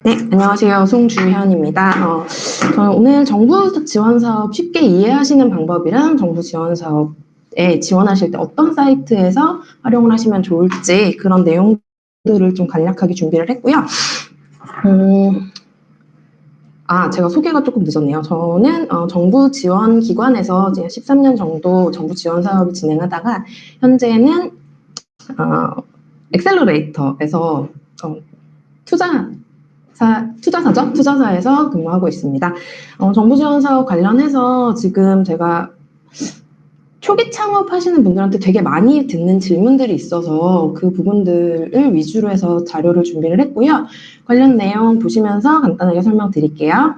네, 안녕하세요. 송주현입니다. 저는 오늘 정부 지원 사업 쉽게 이해하시는 방법이랑 정부 지원 사업에 지원하실 때 어떤 사이트에서 활용을 하시면 좋을지 그런 내용들을 좀 간략하게 준비를 했고요. 제가 소개가 조금 늦었네요. 저는 정부 지원 기관에서 이제 13년 정도 정부 지원 사업을 진행하다가 현재는 엑셀러레이터에서 투자사에서 근무하고 있습니다. 정부 지원 사업 관련해서 지금 제가 초기 창업하시는 분들한테 되게 많이 듣는 질문들이 있어서 그 부분들을 위주로 해서 자료를 준비를 했고요. 관련 내용 보시면서 간단하게 설명드릴게요.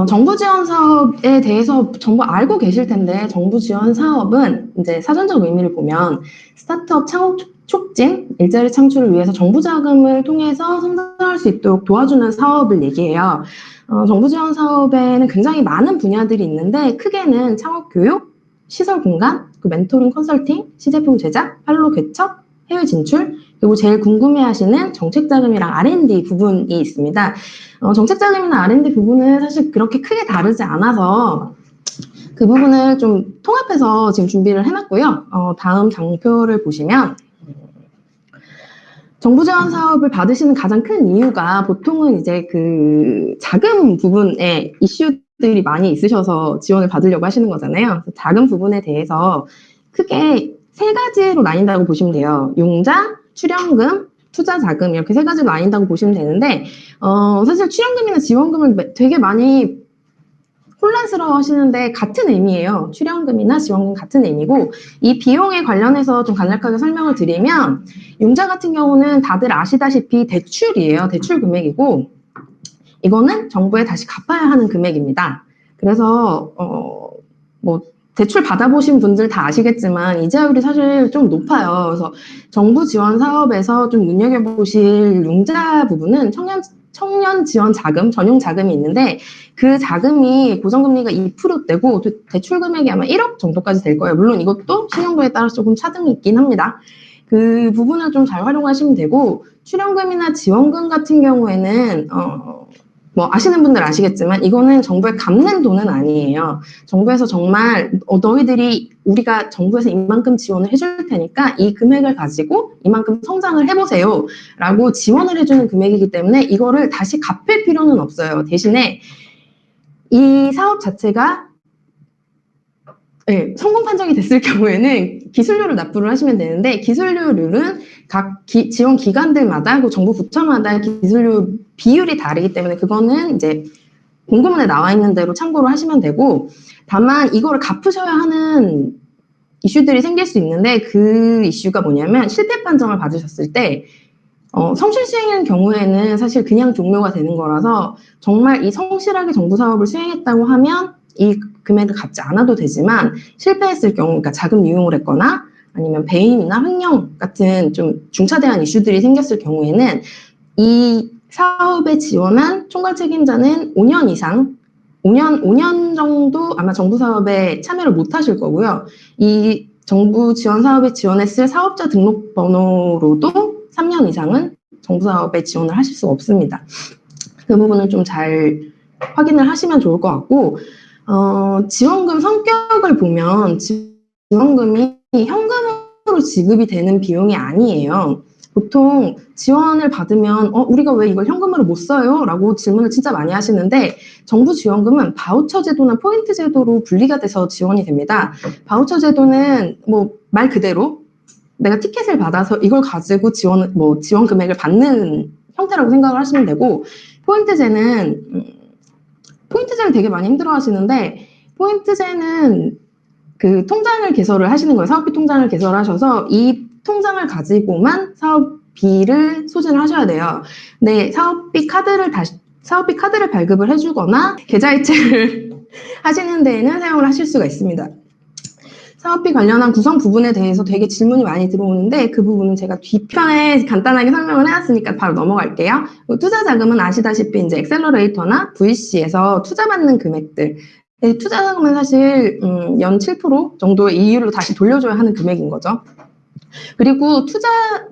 정부 지원 사업에 대해서 전부 알고 계실 텐데, 정부 지원 사업은 이제 사전적 의미를 보면 스타트업 창업 촉진, 일자리 창출을 위해서 정부 자금을 통해서 성장할 수 있도록 도와주는 사업을 얘기해요. 정부 지원 사업에는 굉장히 많은 분야들이 있는데, 크게는 창업 교육, 시설 공간, 멘토링 컨설팅, 시제품 제작, 판로 개척, 해외 진출, 그리고 제일 궁금해하시는 정책 자금이랑 R&D 부분이 있습니다. 정책 자금이나 R&D 부분은 사실 그렇게 크게 다르지 않아서 그 부분을 좀 통합해서 지금 준비를 해놨고요. 다음 장표를 보시면 정부 지원 사업을 받으시는 가장 큰 이유가 보통은 이제 그 자금 부분에 이슈들이 많이 있으셔서 지원을 받으려고 하시는 거잖아요. 자금 부분에 대해서 크게 세 가지로 나뉜다고 보시면 돼요. 용자, 출연금, 투자 자금 이렇게 세 가지로 나뉜다고 보시면 되는데 사실 출연금이나 지원금을 되게 많이 혼란스러워 하시는데 같은 의미예요. 출연금이나 지원금 같은 의미고 이 비용에 관련해서 좀 간략하게 설명을 드리면 용자 같은 경우는 다들 아시다시피 대출이에요. 대출 금액이고 이거는 정부에 다시 갚아야 하는 금액입니다. 그래서 대출 받아보신 분들 다 아시겠지만 이자율이 사실 좀 높아요. 그래서 정부 지원 사업에서 좀 눈여겨보실 융자 부분은 청년 지원 자금, 전용 자금이 있는데 그 자금이 고정금리가 2%대고 대출 금액이 아마 1억 정도까지 될 거예요. 물론 이것도 신용도에 따라서 조금 차등이 있긴 합니다. 그 부분을 좀 잘 활용하시면 되고 출연금이나 지원금 같은 경우에는 아시는 분들 아시겠지만 이거는 정부에 갚는 돈은 아니에요. 정부에서 정말 우리가 정부에서 이만큼 지원을 해줄 테니까 이 금액을 가지고 이만큼 성장을 해보세요 라고 지원을 해주는 금액이기 때문에 이거를 다시 갚을 필요는 없어요. 대신에 이 사업 자체가 성공 판정이 됐을 경우에는 기술료를 납부를 하시면 되는데 기술료율은 각 지원 기관들마다 정부 부처마다 기술료 비율이 다르기 때문에 그거는 이제 공고문에 나와 있는 대로 참고를 하시면 되고 다만 이거를 갚으셔야 하는 이슈들이 생길 수 있는데 그 이슈가 뭐냐면 실패 판정을 받으셨을 때 성실 수행의 경우에는 사실 그냥 종료가 되는 거라서 정말 이 성실하게 정부 사업을 수행했다고 하면 이 금액을 갚지 않아도 되지만 실패했을 경우, 그러니까 자금 유용을 했거나 아니면 배임이나 횡령 같은 좀 중차대한 이슈들이 생겼을 경우에는 이 사업에 지원한 총괄 책임자는 5년 이상, 5년 정도 아마 정부 사업에 참여를 못 하실 거고요. 이 정부 지원 사업에 지원했을 사업자 등록 번호로도 3년 이상은 정부 사업에 지원을 하실 수가 없습니다. 그 부분은 좀 잘 확인을 하시면 좋을 것 같고 지원금 성격을 보면 지원금이 현금으로 지급이 되는 비용이 아니에요. 보통 지원을 받으면 우리가 왜 이걸 현금으로 못 써요? 라고 질문을 진짜 많이 하시는데 정부 지원금은 바우처 제도나 포인트 제도로 분리가 돼서 지원이 됩니다. 바우처 제도는 말 그대로 내가 티켓을 받아서 이걸 가지고 지원 금액을 받는 형태라고 생각을 하시면 되고 포인트제는 되게 많이 힘들어 하시는데 포인트제는 그 통장을 개설을 하시는 거예요. 사업비 통장을 개설하셔서 이 통장을 가지고만 사업비를 소진을 하셔야 돼요. 근데 사업비 카드를 발급을 해주거나 계좌이체를 하시는 데에는 사용을 하실 수가 있습니다. 사업비 관련한 구성 부분에 대해서 되게 질문이 많이 들어오는데 그 부분은 제가 뒤편에 간단하게 설명을 해놨으니까 바로 넘어갈게요. 투자 자금은 아시다시피 이제 엑셀러레이터나 VC에서 투자받는 금액들. 투자 자금은 사실 연 7% 정도의 이율로 다시 돌려줘야 하는 금액인 거죠. 그리고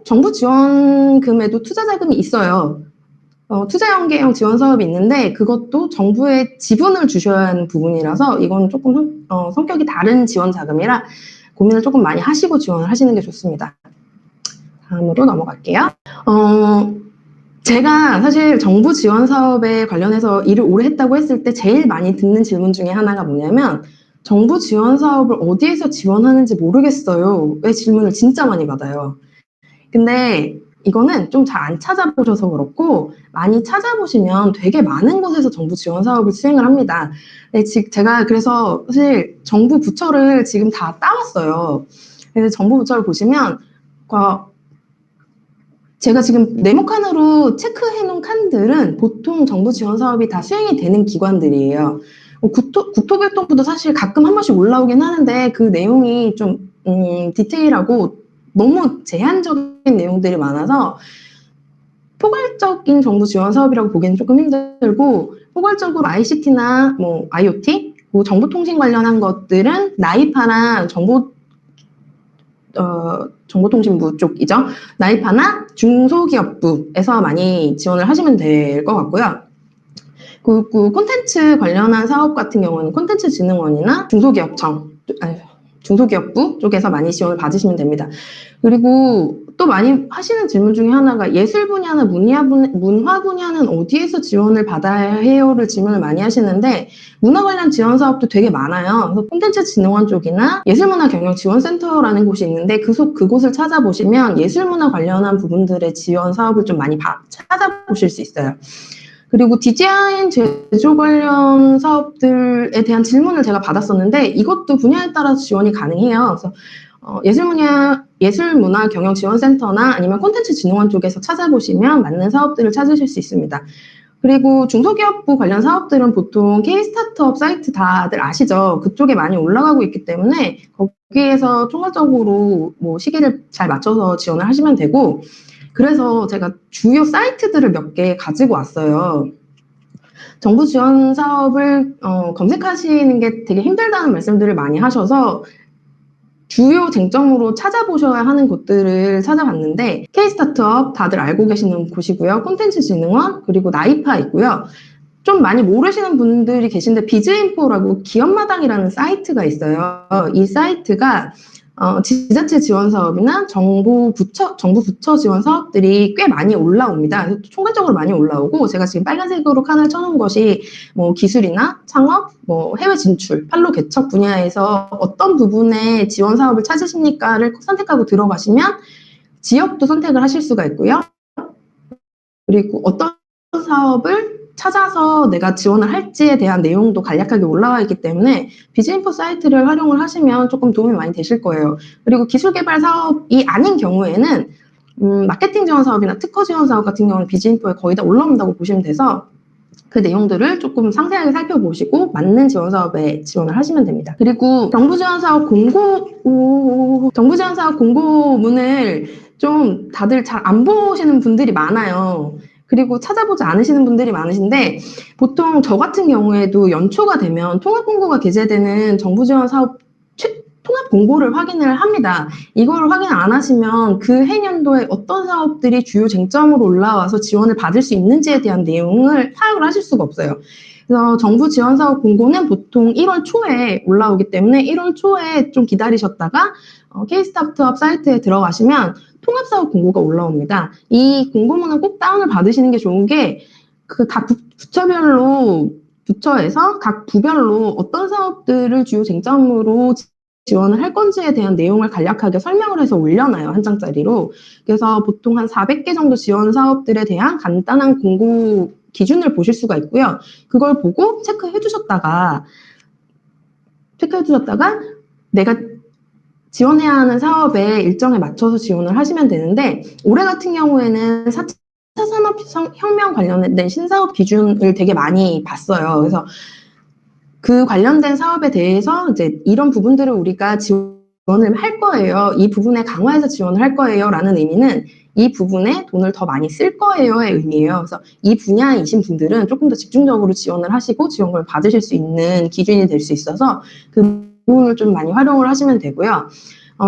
정부 지원금에도 투자 자금이 있어요. 투자 연계형 지원 사업이 있는데 그것도 정부의 지분을 주셔야 하는 부분이라서 이건 조금 성격이 다른 지원 자금이라 고민을 조금 많이 하시고 지원을 하시는 게 좋습니다. 다음으로 넘어갈게요. 제가 사실 정부 지원 사업에 관련해서 일을 오래 했다고 했을 때 제일 많이 듣는 질문 중에 하나가 뭐냐면 정부 지원 사업을 어디에서 지원하는지 모르겠어요. 왜 질문을 진짜 많이 받아요. 근데 이거는 좀 잘 안 찾아보셔서 그렇고 많이 찾아보시면 되게 많은 곳에서 정부 지원 사업을 수행을 합니다. 네, 제가 그래서 사실 정부 부처를 지금 다 따왔어요. 그래서 정부 부처를 보시면 제가 지금 네모칸으로 체크해놓은 칸들은 보통 정부 지원 사업이 다 수행이 되는 기관들이에요. 국토교통부도 사실 가끔 한 번씩 올라오긴 하는데 그 내용이 좀 디테일하고 너무 제한적인 내용들이 많아서 포괄적인 정부 지원 사업이라고 보기에는 조금 힘들고 포괄적으로 ICT나 뭐 IoT, 뭐 정보통신 관련한 것들은 나이파나 정보통신부 쪽이죠. 나이파나 중소기업부에서 많이 지원을 하시면 될 것 같고요. 그 콘텐츠 관련한 사업 같은 경우는 콘텐츠진흥원이나 중소기업부 쪽에서 많이 지원을 받으시면 됩니다. 그리고 또 많이 하시는 질문 중에 하나가 예술 분야나 문화 분야는 어디에서 지원을 받아야 해요를 질문을 많이 하시는데 문화 관련 지원 사업도 되게 많아요. 그래서 콘텐츠진흥원 쪽이나 예술문화경영지원센터라는 곳이 있는데 그곳을 찾아보시면 예술문화 관련한 부분들의 지원 사업을 좀 많이 찾아보실 수 있어요. 그리고 디자인 제조 관련 사업들에 대한 질문을 제가 받았었는데 이것도 분야에 따라서 지원이 가능해요. 그래서 예술문화경영지원센터나 아니면 콘텐츠진흥원 쪽에서 찾아보시면 맞는 사업들을 찾으실 수 있습니다. 그리고 중소기업부 관련 사업들은 보통 K-스타트업 사이트 다들 아시죠? 그쪽에 많이 올라가고 있기 때문에 거기에서 총괄적으로 뭐 시기를 잘 맞춰서 지원을 하시면 되고 그래서 제가 주요 사이트들을 몇 개 가지고 왔어요. 정부 지원 사업을 검색하시는 게 되게 힘들다는 말씀들을 많이 하셔서 주요 쟁점으로 찾아보셔야 하는 곳들을 찾아봤는데 K-스타트업 다들 알고 계시는 곳이고요. 콘텐츠진흥원 그리고 나이파 있고요. 좀 많이 모르시는 분들이 계신데 비즈인포라고 기업마당이라는 사이트가 있어요. 이 사이트가 지자체 지원 사업이나 정부 부처 지원 사업들이 꽤 많이 올라옵니다. 총괄적으로 많이 올라오고 제가 지금 빨간색으로 칸을 쳐놓은 것이 뭐 기술이나 창업, 뭐 해외 진출, 판로 개척 분야에서 어떤 부분에 지원 사업을 찾으십니까를 선택하고 들어가시면 지역도 선택을 하실 수가 있고요. 그리고 어떤 사업을 찾아서 내가 지원을 할지에 대한 내용도 간략하게 올라와 있기 때문에 비즈인포 사이트를 활용을 하시면 조금 도움이 많이 되실 거예요. 그리고 기술개발 사업이 아닌 경우에는 마케팅 지원 사업이나 특허 지원 사업 같은 경우는 비즈인포에 거의 다 올라온다고 보시면 돼서 그 내용들을 조금 상세하게 살펴보시고 맞는 지원 사업에 지원을 하시면 됩니다. 그리고 정부 지원 사업 공고문을 좀 다들 잘 안 보시는 분들이 많아요. 그리고 찾아보지 않으시는 분들이 많으신데 보통 저 같은 경우에도 연초가 되면 통합공고가 게재되는 정부 지원 사업 통합 공고를 확인을 합니다. 이걸 확인 안 하시면 그 해년도에 어떤 사업들이 주요 쟁점으로 올라와서 지원을 받을 수 있는지에 대한 내용을 파악을 하실 수가 없어요. 그래서 정부 지원 사업 공고는 보통 1월 초에 올라오기 때문에 1월 초에 좀 기다리셨다가 K-스타트업 사이트에 들어가시면 통합사업 공고가 올라옵니다. 이 공고문은 꼭 다운을 받으시는 게 좋은 게 각 부처에서 각 부별로 어떤 사업들을 주요 쟁점으로 지원을 할 건지에 대한 내용을 간략하게 설명을 해서 올려놔요. 한 장짜리로. 그래서 보통 한 400개 정도 지원 사업들에 대한 간단한 공고 기준을 보실 수가 있고요. 그걸 보고 체크해 주셨다가 내가 지원해야 하는 사업의 일정에 맞춰서 지원을 하시면 되는데 올해 같은 경우에는 4차 산업혁명 관련된 신사업 기준을 되게 많이 봤어요. 그래서 그 관련된 사업에 대해서 이제 이런 부분들을 우리가 지원을 할 거예요. 이 부분에 강화해서 지원을 할 거예요. 라는 의미는 이 부분에 돈을 더 많이 쓸 거예요의 의미예요. 그래서 이 분야이신 분들은 조금 더 집중적으로 지원을 하시고 지원금을 받으실 수 있는 기준이 될 수 있어서 그 부분을 좀 많이 활용을 하시면 되고요.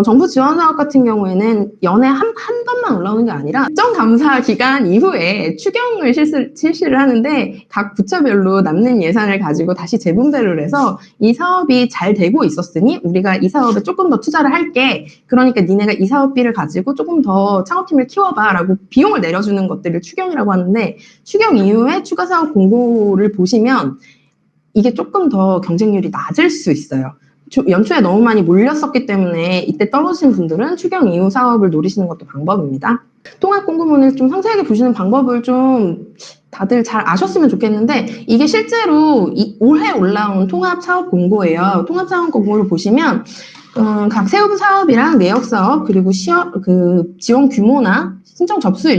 정부 지원 사업 같은 경우에는 연에 한 번만 올라오는 게 아니라 특정 감사 기간 이후에 추경을 실시를 하는데 각 부처별로 남는 예산을 가지고 다시 재분배를 해서 이 사업이 잘 되고 있었으니 우리가 이 사업에 조금 더 투자를 할게. 그러니까 니네가 이 사업비를 가지고 조금 더 창업팀을 키워봐 라고 비용을 내려주는 것들을 추경이라고 하는데 추경 이후에 추가 사업 공고를 보시면 이게 조금 더 경쟁률이 낮을 수 있어요. 연초에 너무 많이 몰렸었기 때문에 이때 떨어지신 분들은 추경 이후 사업을 노리시는 것도 방법입니다. 통합 공고문을 좀 상세하게 보시는 방법을 좀 다들 잘 아셨으면 좋겠는데 이게 실제로 올해 올라온 통합 사업 공고예요. 통합 사업 공고를 보시면 각 세부 사업이랑 내역 사업 그리고 지원 규모나 신청 접수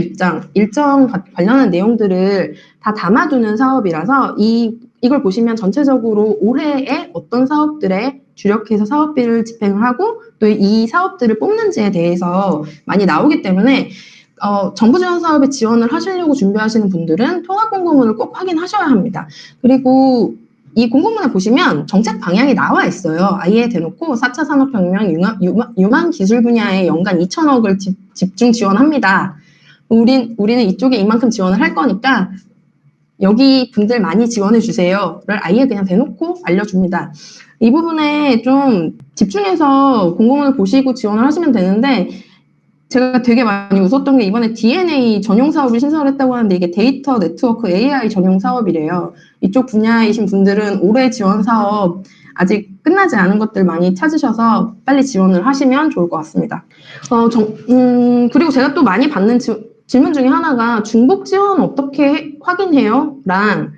일정 관련한 내용들을 다 담아두는 사업이라서 이걸 보시면 전체적으로 올해에 어떤 사업들에 주력해서 사업비를 집행을 하고 또 이 사업들을 뽑는지에 대해서 많이 나오기 때문에 정부 지원 사업에 지원을 하시려고 준비하시는 분들은 통합 공고문을 꼭 확인하셔야 합니다. 그리고 이 공고문에 보시면 정책 방향이 나와 있어요. 아예 대놓고 4차 산업혁명 유망 기술 분야에 연간 2천억을 집중 지원합니다. 우리는 이쪽에 이만큼 지원을 할 거니까 여기 분들 많이 지원해 주세요를 아예 그냥 대놓고 알려줍니다. 이 부분에 좀 집중해서 공고문을 보시고 지원을 하시면 되는데 제가 되게 많이 웃었던 게 이번에 DNA 전용 사업을 신설을 했다고 하는데 이게 데이터 네트워크 AI 전용 사업이래요. 이쪽 분야이신 분들은 올해 지원 사업 아직 끝나지 않은 것들 많이 찾으셔서 빨리 지원을 하시면 좋을 것 같습니다. 그리고 제가 또 많이 받는 질문 중에 하나가 중복 지원 어떻게 확인해요? 랑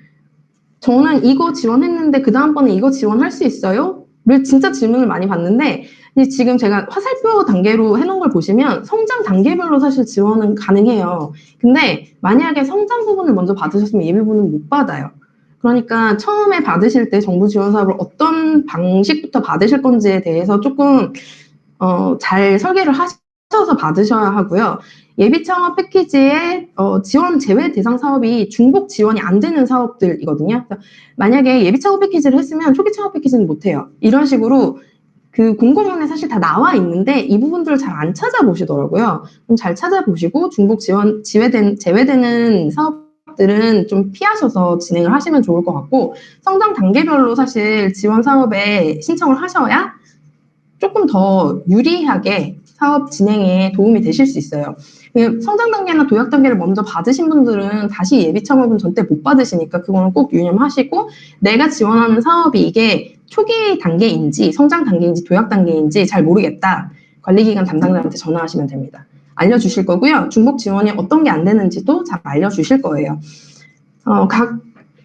저는 이거 지원했는데 그 다음번에 이거 지원할 수 있어요? 를 진짜 질문을 많이 받는데 지금 제가 화살표 단계로 해놓은 걸 보시면 성장 단계별로 사실 지원은 가능해요. 근데 만약에 성장 부분을 먼저 받으셨으면 예비 부분은 못 받아요. 그러니까 처음에 받으실 때 정부 지원 사업을 어떤 방식부터 받으실 건지에 대해서 조금 잘 설계를 하셔서 받으셔야 하고요. 예비 창업 패키지에 지원 제외 대상 사업이 중복 지원이 안 되는 사업들이거든요. 만약에 예비 창업 패키지를 했으면 초기 창업 패키지는 못 해요. 이런 식으로 그 공고문에 사실 다 나와 있는데 이 부분들을 잘 안 찾아보시더라고요. 좀 잘 찾아보시고 중복 지원 제외되는 사업들은 좀 피하셔서 진행을 하시면 좋을 것 같고 성장 단계별로 사실 지원 사업에 신청을 하셔야 조금 더 유리하게 사업 진행에 도움이 되실 수 있어요. 성장 단계나 도약 단계를 먼저 받으신 분들은 다시 예비 창업은 절대 못 받으시니까 그거는 꼭 유념하시고 내가 지원하는 사업이 이게 초기 단계인지 성장 단계인지 도약 단계인지 잘 모르겠다. 관리기관 담당자한테 전화하시면 됩니다. 알려주실 거고요. 중복 지원이 어떤 게 안 되는지도 잘 알려주실 거예요. 각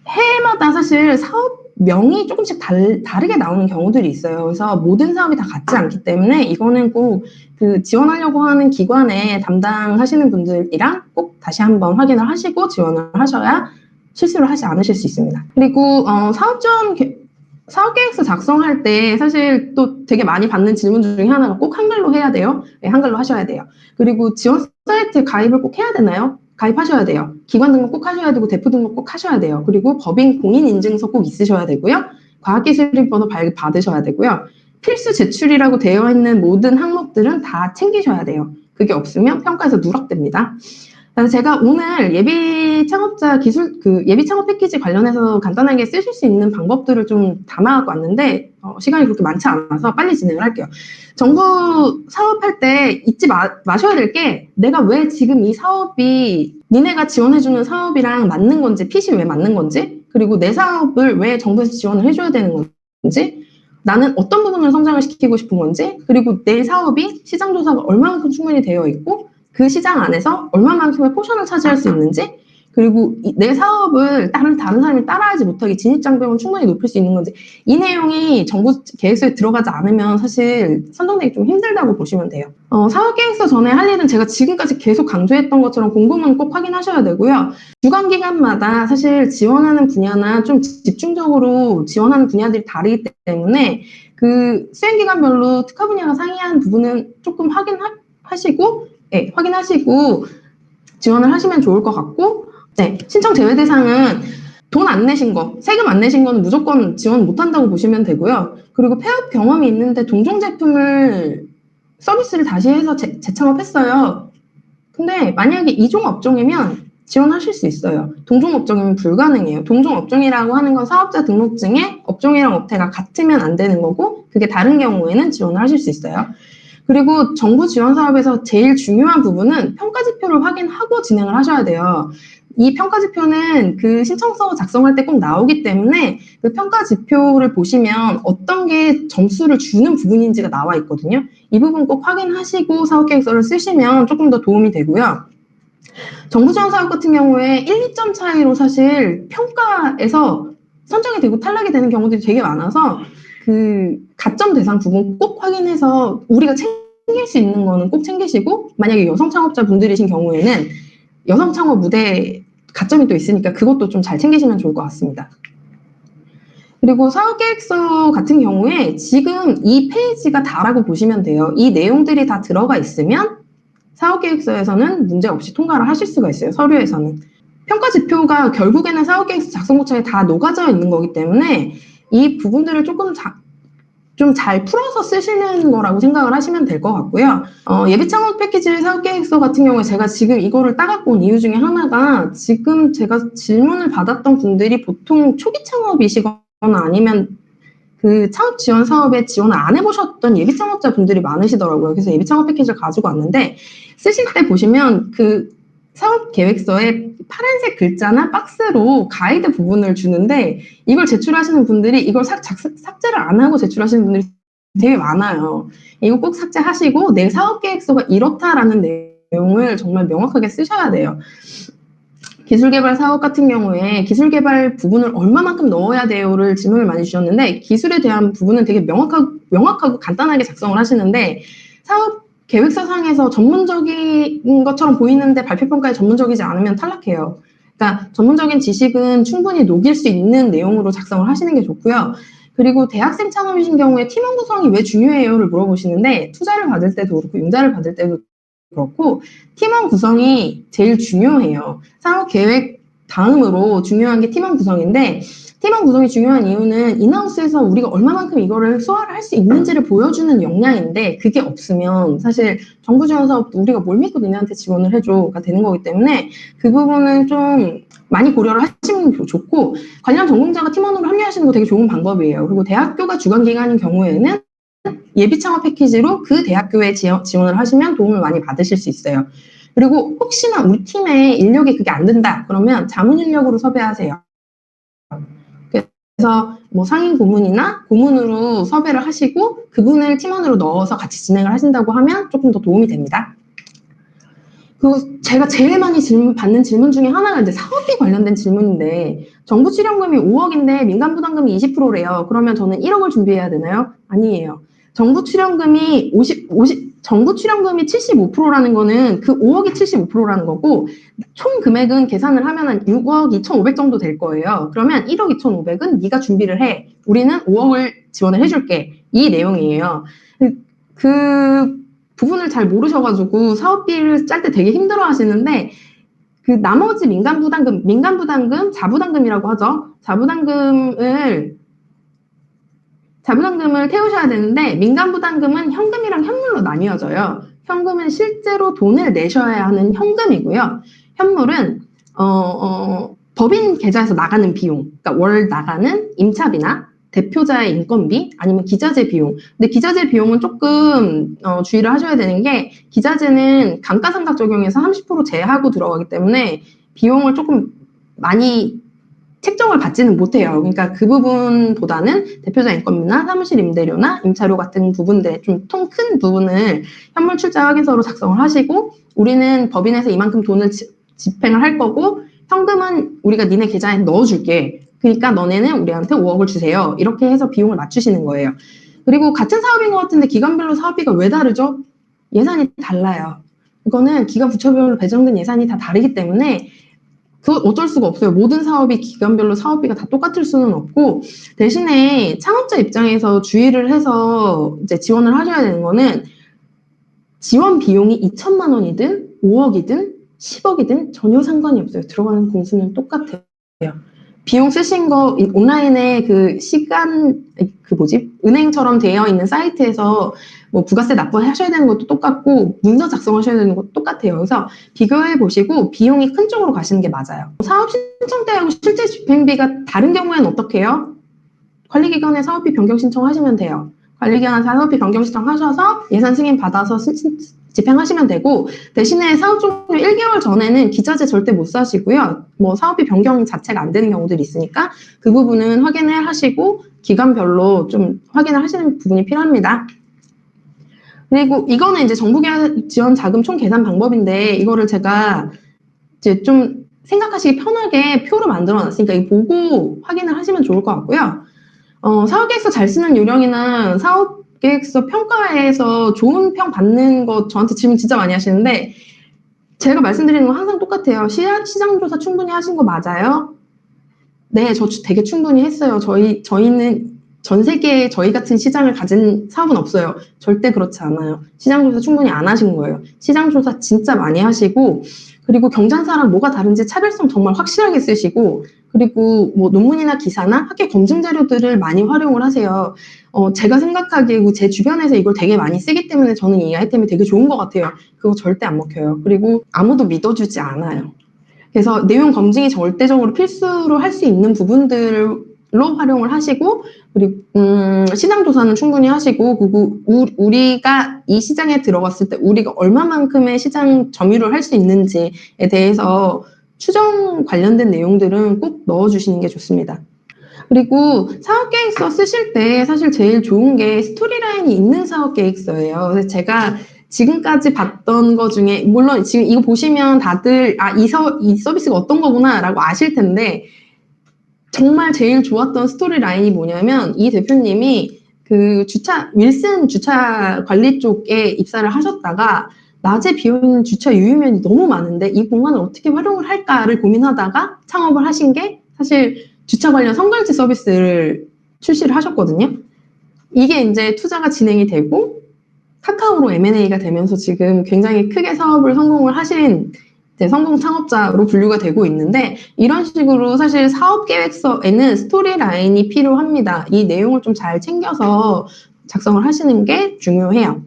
해마다 사실 사업명이 조금씩 다르게 나오는 경우들이 있어요. 그래서 모든 사업이 다 같지 않기 때문에 이거는 꼭 그 지원하려고 하는 기관에 담당하시는 분들이랑 꼭 다시 한번 확인을 하시고 지원을 하셔야 실수를 하지 않으실 수 있습니다. 그리고 사업계획서 작성할 때 사실 또 되게 많이 받는 질문 중에 하나가 꼭 한글로 해야 돼요. 네, 한글로 하셔야 돼요. 그리고 지원 사이트 가입을 꼭 해야 되나요? 가입하셔야 돼요. 기관 등록 꼭 하셔야 되고 대표 등록 꼭 하셔야 돼요. 그리고 법인 공인인증서 꼭 있으셔야 되고요. 과학기술인번호 발급받으셔야 되고요. 필수 제출이라고 되어 있는 모든 항목들은 다 챙기셔야 돼요. 그게 없으면 평가에서 누락됩니다. 그래서 제가 오늘 예비 창업자 예비 창업 패키지 관련해서 간단하게 쓰실 수 있는 방법들을 좀 담아갖고 왔는데, 시간이 그렇게 많지 않아서 빨리 진행을 할게요. 정부 사업할 때 잊지 마셔야 될 게, 내가 왜 지금 이 사업이 니네가 지원해주는 사업이랑 맞는 건지, 핏이 왜 맞는 건지, 그리고 내 사업을 왜 정부에서 지원을 해줘야 되는 건지, 나는 어떤 부분을 성장을 시키고 싶은 건지, 그리고 내 사업이 시장 조사가 얼마만큼 충분히 되어 있고, 그 시장 안에서 얼마만큼의 포션을 차지할 수 있는지, 그리고 내 사업을 다른 사람이 따라하지 못하게 진입장벽을 충분히 높일 수 있는 건지, 이 내용이 정부 계획서에 들어가지 않으면 사실 선정되기 좀 힘들다고 보시면 돼요. 사업계획서 전에 할 일은 제가 지금까지 계속 강조했던 것처럼 공고문 꼭 확인하셔야 되고요. 주관기관마다 사실 지원하는 분야나 좀 집중적으로 지원하는 분야들이 다르기 때문에 그 수행기관별로 특화 분야가 상이한 부분은 조금 확인하시고 지원을 하시면 좋을 것 같고, 네, 신청 제외 대상은 돈 안 내신 거, 세금 안 내신 거는 무조건 지원 못 한다고 보시면 되고요. 그리고 폐업 경험이 있는데 동종 제품을 서비스를 다시 해서 재창업했어요. 근데 만약에 이종 업종이면 지원하실 수 있어요. 동종 업종이면 불가능해요. 동종 업종이라고 하는 건 사업자 등록증에 업종이랑 업태가 같으면 안 되는 거고, 그게 다른 경우에는 지원을 하실 수 있어요. 그리고 정부 지원 사업에서 제일 중요한 부분은 평가 지표를 확인하고 진행을 하셔야 돼요. 이 평가 지표는 그 신청서 작성할 때 꼭 나오기 때문에 그 평가 지표를 보시면 어떤 게 점수를 주는 부분인지가 나와 있거든요. 이 부분 꼭 확인하시고 사업계획서를 쓰시면 조금 더 도움이 되고요. 정부 지원 사업 같은 경우에 1, 2점 차이로 사실 평가에서 선정이 되고 탈락이 되는 경우들이 되게 많아서 그 가점 대상 부분 꼭 확인해서 우리가 챙길 수 있는 거는 꼭 챙기시고, 만약에 여성 창업자 분들이신 경우에는 여성 창업 무대 가점이 또 있으니까 그것도 좀 잘 챙기시면 좋을 것 같습니다. 그리고 사업계획서 같은 경우에 지금 이 페이지가 다라고 보시면 돼요. 이 내용들이 다 들어가 있으면 사업계획서에서는 문제없이 통과를 하실 수가 있어요. 서류에서는. 평가 지표가 결국에는 사업계획서 작성 과정에 다 녹아져 있는 거기 때문에 이 부분들을 조금 좀 잘 풀어서 쓰시는 거라고 생각을 하시면 될 것 같고요. 예비 창업 패키지 사업계획서 같은 경우에 제가 지금 이거를 따갖고 온 이유 중에 하나가, 지금 제가 질문을 받았던 분들이 보통 초기 창업이시거나 아니면 그 창업 지원 사업에 지원을 안 해보셨던 예비 창업자 분들이 많으시더라고요. 그래서 예비 창업 패키지를 가지고 왔는데, 쓰실 때 보시면 그 사업 계획서에 파란색 글자나 박스로 가이드 부분을 주는데, 이걸 제출하시는 분들이 이걸 삭제를 안 하고 제출하시는 분들이 되게 많아요. 이거 꼭 삭제하시고 내 사업 계획서가 이렇다라는 내용을 정말 명확하게 쓰셔야 돼요. 기술개발 사업 같은 경우에 기술개발 부분을 얼마만큼 넣어야 돼요를 질문을 많이 주셨는데, 기술에 대한 부분은 되게 명확하고 간단하게 작성을 하시는데, 사업 계획서상에서 전문적인 것처럼 보이는데 발표평가에 전문적이지 않으면 탈락해요. 그러니까 전문적인 지식은 충분히 녹일 수 있는 내용으로 작성을 하시는 게 좋고요. 그리고 대학생 창업이신 경우에 팀원 구성이 왜 중요해요를 물어보시는데, 투자를 받을 때도 그렇고 융자를 받을 때도 그렇고 팀원 구성이 제일 중요해요. 사업 계획 다음으로 중요한 게 팀원 구성인데, 팀원 구성이 중요한 이유는 인하우스에서 우리가 얼마만큼 이거를 소화를 할 수 있는지를 보여주는 역량인데, 그게 없으면 사실 정부 지원 사업도 우리가 뭘 믿고 너네한테 지원을 해줘가 되는 거기 때문에 그 부분은 좀 많이 고려를 하시면 좋고, 관련 전공자가 팀원으로 합류하시는 거 되게 좋은 방법이에요. 그리고 대학교가 주관 기관인 경우에는 예비 창업 패키지로 그 대학교에 지원을 하시면 도움을 많이 받으실 수 있어요. 그리고 혹시나 우리 팀에 인력이 그게 안 된다 그러면 자문 인력으로 섭외하세요. 그래서 뭐 상임 고문이나 고문으로 섭외를 하시고 그분을 팀원으로 넣어서 같이 진행을 하신다고 하면 조금 더 도움이 됩니다. 그리고 제가 제일 많이 받는 질문 중에 하나가 이제 사업비 관련된 질문인데, 정부 출연금이 5억인데 민간 부담금이 20%래요. 그러면 저는 1억을 준비해야 되나요? 아니에요. 정부 출연금이 정부 출연금이 75%라는 거는 그 5억이 75%라는 거고, 총 금액은 계산을 하면 한 6억 2,500 정도 될 거예요. 그러면 1억 2,500은 네가 준비를 해. 우리는 5억을 지원을 해줄게. 이 내용이에요. 그 부분을 잘 모르셔가지고 사업비를 짤 때 되게 힘들어 하시는데, 그 나머지 민간 부담금, 자부담금이라고 하죠. 자부담금을 태우셔야 되는데, 민간 부담금은 현금이랑 현물로 나뉘어져요. 현금은 실제로 돈을 내셔야 하는 현금이고요. 현물은 법인 계좌에서 나가는 비용, 그러니까 월 나가는 임차비나 대표자의 인건비, 아니면 기자재 비용. 근데 기자재 비용은 조금 주의를 하셔야 되는 게, 기자재는 감가상각 적용해서 30% 제하고 들어가기 때문에 비용을 조금 많이 책정을 받지는 못해요. 그러니까 그 부분보다는 대표자 인건비나 사무실 임대료나 임차료 같은 부분들, 좀 통 큰 부분을 현물 출자 확인서로 작성을 하시고, 우리는 법인에서 이만큼 돈을 집행을 할 거고 현금은 우리가 니네 계좌에 넣어줄게. 그러니까 너네는 우리한테 5억을 주세요. 이렇게 해서 비용을 맞추시는 거예요. 그리고 같은 사업인 것 같은데 기관별로 사업비가 왜 다르죠? 예산이 달라요. 이거는 기관 부처별로 배정된 예산이 다 다르기 때문에 그건 어쩔 수가 없어요. 모든 사업이 기관별로 사업비가 다 똑같을 수는 없고, 대신에 창업자 입장에서 주의를 해서 이제 지원을 하셔야 되는 거는, 지원 비용이 2천만 원이든 5억이든 10억이든 전혀 상관이 없어요. 들어가는 공수는 똑같아요. 비용 쓰신 거 온라인에 그 시간 은행처럼 되어 있는 사이트에서 뭐 부가세 납부하셔야 되는 것도 똑같고 문서 작성하셔야 되는 것도 똑같아요. 그래서 비교해 보시고 비용이 큰 쪽으로 가시는 게 맞아요. 사업 신청 때하고 실제 집행비가 다른 경우에는 어떻게 해요? 관리기관에 사업비 변경 신청하시면 돼요. 관리기관 사업비 변경 신청하셔서 예산 승인 받아서 집행하시면 되고, 대신에 사업 종료 1개월 전에는 기자재 절대 못 사시고요. 뭐 사업비 변경 자체가 안 되는 경우들이 있으니까 그 부분은 확인을 하시고 기관별로 좀 확인을 하시는 부분이 필요합니다. 그리고 이거는 이제 정부 지원 자금 총 계산 방법인데, 이거를 제가 이제 좀 생각하시기 편하게 표로 만들어 놨으니까 이거 보고 확인을 하시면 좋을 것 같고요. 사업계획서 잘 쓰는 요령이나 사업계획서 평가에서 좋은 평 받는 거 저한테 질문 진짜 많이 하시는데, 제가 말씀드리는 건 항상 똑같아요. 시장조사 충분히 하신 거 맞아요? 네, 저 되게 충분히 했어요. 저희는 전 세계에 저희 같은 시장을 가진 사업은 없어요. 절대 그렇지 않아요. 시장조사 충분히 안 하신 거예요. 시장조사 진짜 많이 하시고, 그리고 경쟁사랑 뭐가 다른지 차별성 정말 확실하게 쓰시고, 그리고 뭐 논문이나 기사나 학계 검증 자료들을 많이 활용을 하세요. 제가 생각하기에 제 주변에서 이걸 되게 많이 쓰기 때문에 저는 이 아이템이 되게 좋은 것 같아요. 그거 절대 안 먹혀요. 그리고 아무도 믿어주지 않아요. 그래서 내용 검증이 절대적으로 필수로 할 수 있는 부분들로 활용을 하시고, 그리고 시장 조사는 충분히 하시고, 그리고 우리가 이 시장에 들어갔을 때 우리가 얼마만큼의 시장 점유를 할 수 있는지에 대해서 추정 관련된 내용들은 꼭 넣어주시는 게 좋습니다. 그리고 사업계획서 쓰실 때 사실 제일 좋은 게 스토리라인이 있는 사업계획서예요. 그래서 제가 지금까지 봤던 거 중에, 물론 지금 이거 보시면 다들 이 서비스가 어떤 거구나 라고 아실 텐데, 정말 제일 좋았던 스토리라인이 뭐냐면, 이 대표님이 그 윌슨 주차 관리 쪽에 입사를 하셨다가 낮에 비어있는 주차 유휴면이 너무 많은데 이 공간을 어떻게 활용을 할까를 고민하다가 창업을 하신 게 사실 주차 관련 선결제 서비스를 출시를 하셨거든요. 이게 이제 투자가 진행이 되고 카카오로 M&A가 되면서 지금 굉장히 크게 사업을 성공을 하신 성공 창업자로 분류가 되고 있는데, 이런 식으로 사실 사업 계획서에는 스토리 라인이 필요합니다. 이 내용을 좀 잘 챙겨서 작성을 하시는 게 중요해요.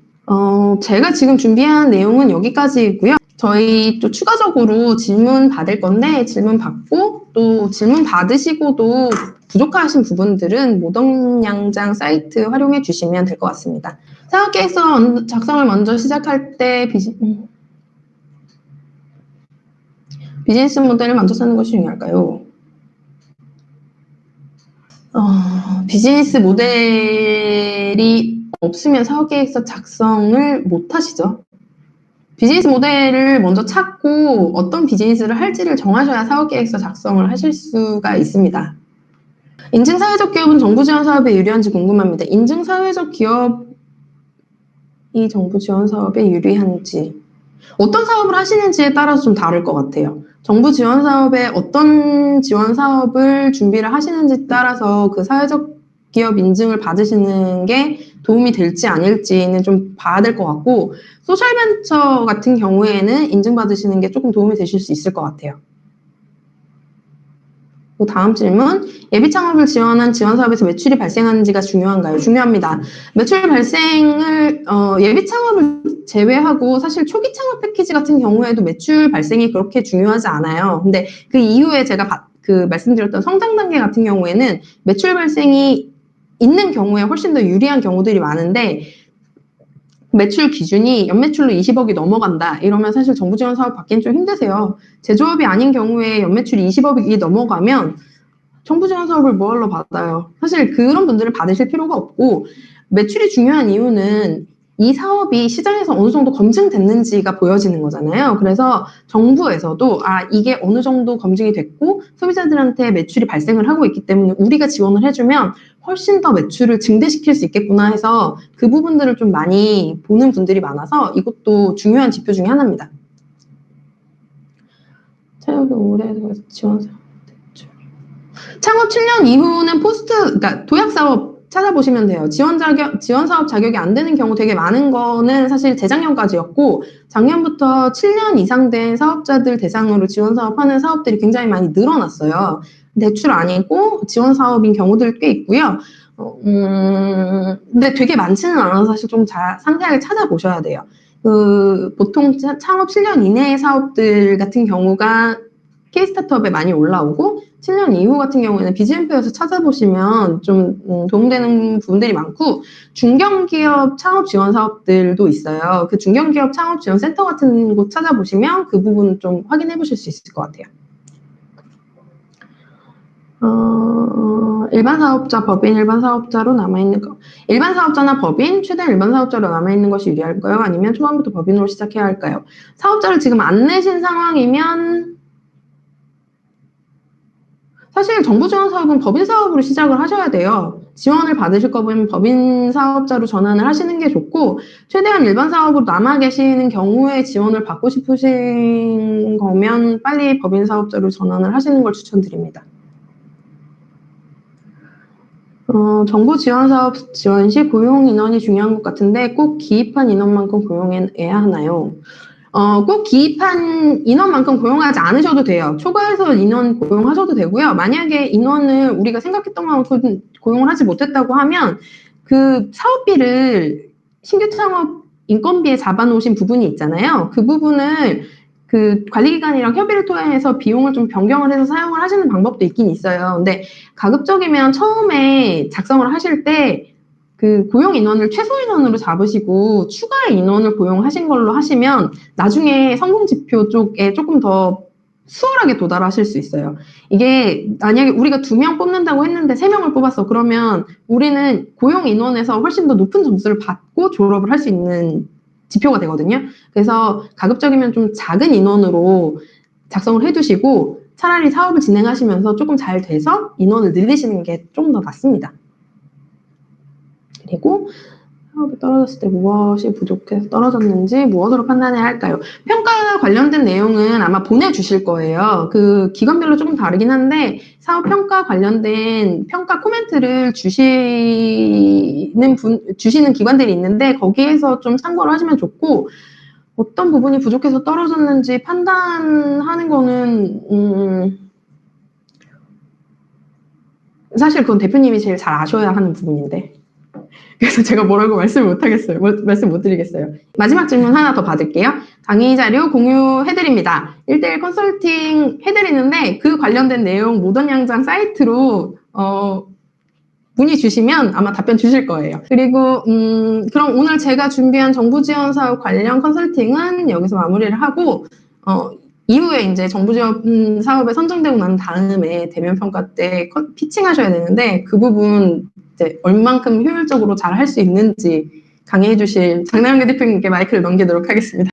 제가 지금 준비한 내용은 여기까지고요. 저희 또 추가적으로 질문 받을 건데, 질문 받고 또 질문 받으시고도 부족하신 부분들은 모동양장 사이트 활용해 주시면 될 것 같습니다. 사업계획서 작성을 먼저 시작할 때 비즈니스 모델을 먼저 쓰는 것이 중요할까요? 비즈니스 모델이 없으면 사업계획서 작성을 못 하시죠. 비즈니스 모델을 먼저 찾고 어떤 비즈니스를 할지를 정하셔야 사업계획서 작성을 하실 수가 있습니다. 인증사회적 기업은 정부 지원 사업에 유리한지 궁금합니다. 인증사회적 기업이 정부 지원 사업에 유리한지, 어떤 사업을 하시는지에 따라서 좀 다를 것 같아요. 정부 지원 사업에 어떤 지원 사업을 준비를 하시는지 따라서 그 사회적 기업 인증을 받으시는 게 도움이 될지 아닐지는 좀 봐야 될 것 같고, 소셜벤처 같은 경우에는 인증받으시는 게 조금 도움이 되실 수 있을 것 같아요. 다음 질문. 예비 창업을 지원한 지원 사업에서 매출이 발생하는지가 중요한가요? 중요합니다. 매출 발생을 예비 창업을 제외하고 사실 초기 창업 패키지 같은 경우에도 매출 발생이 그렇게 중요하지 않아요. 근데 그 이후에 제가 말씀드렸던 성장 단계 같은 경우에는 매출 발생이 있는 경우에 훨씬 더 유리한 경우들이 많은데, 매출 기준이 연매출로 20억이 넘어간다 이러면 사실 정부 지원 사업 받기는 좀 힘드세요. 제조업이 아닌 경우에 연매출이 20억이 넘어가면 정부 지원 사업을 뭐하러 받아요. 사실 그런 분들을 받으실 필요가 없고, 매출이 중요한 이유는 이 사업이 시장에서 어느 정도 검증됐는지가 보여지는 거잖아요. 그래서 정부에서도 이게 어느 정도 검증이 됐고 소비자들한테 매출이 발생을 하고 있기 때문에 우리가 지원을 해주면 훨씬 더 매출을 증대시킬 수 있겠구나 해서 그 부분들을 좀 많이 보는 분들이 많아서 이것도 중요한 지표 중에 하나입니다. 체육이 오래돼서 지원 사업 창업 7년 이후는 그러니까 도약 사업 찾아보시면 돼요. 지원 사업 자격이 안 되는 경우 되게 많은 거는 사실 재작년까지였고, 작년부터 7년 이상 된 사업자들 대상으로 지원 사업하는 사업들이 굉장히 많이 늘어났어요. 대출 아니고 지원 사업인 경우들 꽤 있고요. 근데 되게 많지는 않아서 사실 좀 상세하게 찾아보셔야 돼요. 보통 창업 7년 이내의 사업들 같은 경우가 K-스타트업에 많이 올라오고 7년 이후 같은 경우에는 비즈니스에서 찾아보시면 좀 도움되는 부분들이 많고 중견기업 창업 지원 사업들도 있어요. 그 중견기업 창업 지원 센터 같은 곳 찾아보시면 그 부분 좀 확인해 보실 수 있을 것 같아요. 일반 사업자, 법인 일반 사업자로 남아있는 거. 일반 사업자나 법인, 최대한 일반 사업자로 남아있는 것이 유리할까요? 아니면 초반부터 법인으로 시작해야 할까요? 사업자를 지금 안 내신 상황이면 사실 정부 지원 사업은 법인 사업으로 시작을 하셔야 돼요. 지원을 받으실 거면 법인 사업자로 전환을 하시는 게 좋고 최대한 일반 사업으로 남아 계시는 경우에 지원을 받고 싶으신 거면 빨리 법인 사업자로 전환을 하시는 걸 추천드립니다. 정부 지원 사업 지원 시 고용 인원이 중요한 것 같은데 꼭 기입한 인원만큼 고용해야 하나요? 꼭 기입한 인원만큼 고용하지 않으셔도 돼요. 초과해서 인원 고용하셔도 되고요. 만약에 인원을 우리가 생각했던 만큼 고용을 하지 못했다고 하면 그 사업비를 신규 창업 인건비에 잡아놓으신 부분이 있잖아요. 그 부분을 그 관리기관이랑 협의를 통해서 비용을 좀 변경을 해서 사용을 하시는 방법도 있긴 있어요. 근데 가급적이면 처음에 작성을 하실 때 그 고용 인원을 최소 인원으로 잡으시고 추가 인원을 고용하신 걸로 하시면 나중에 성공 지표 쪽에 조금 더 수월하게 도달하실 수 있어요. 이게 만약에 우리가 2명 뽑는다고 했는데 3명을 뽑았어. 그러면 우리는 고용 인원에서 훨씬 더 높은 점수를 받고 졸업을 할 수 있는 지표가 되거든요. 그래서 가급적이면 좀 작은 인원으로 작성을 해두시고 차라리 사업을 진행하시면서 조금 잘 돼서 인원을 늘리시는 게 좀 더 낫습니다. 그리고 사업이 떨어졌을 때 무엇이 부족해서 떨어졌는지 무엇으로 판단해야 할까요? 평가 관련된 내용은 아마 보내주실 거예요. 그 기관별로 조금 다르긴 한데 사업 평가 관련된 평가 코멘트를 주시는 기관들이 있는데 거기에서 좀 참고를 하시면 좋고 어떤 부분이 부족해서 떨어졌는지 판단하는 거는 사실 그건 대표님이 제일 잘 아셔야 하는 부분인데 그래서 제가 뭐라고 말씀 못 드리겠어요. 마지막 질문 하나 더 받을게요. 강의 자료 공유해드립니다. 1대1 컨설팅 해드리는데 그 관련된 내용 모던 양장 사이트로 문의 주시면 아마 답변 주실 거예요. 그리고 그럼 오늘 제가 준비한 정부 지원 사업 관련 컨설팅은 여기서 마무리를 하고 이후에 이제 정부 지원 사업에 선정되고 난 다음에 대면 평가 때 피칭하셔야 되는데 그 부분 이제 얼만큼 효율적으로 잘 할 수 있는지 강의해 주실 장나영대 대표님께 마이크를 넘기도록 하겠습니다.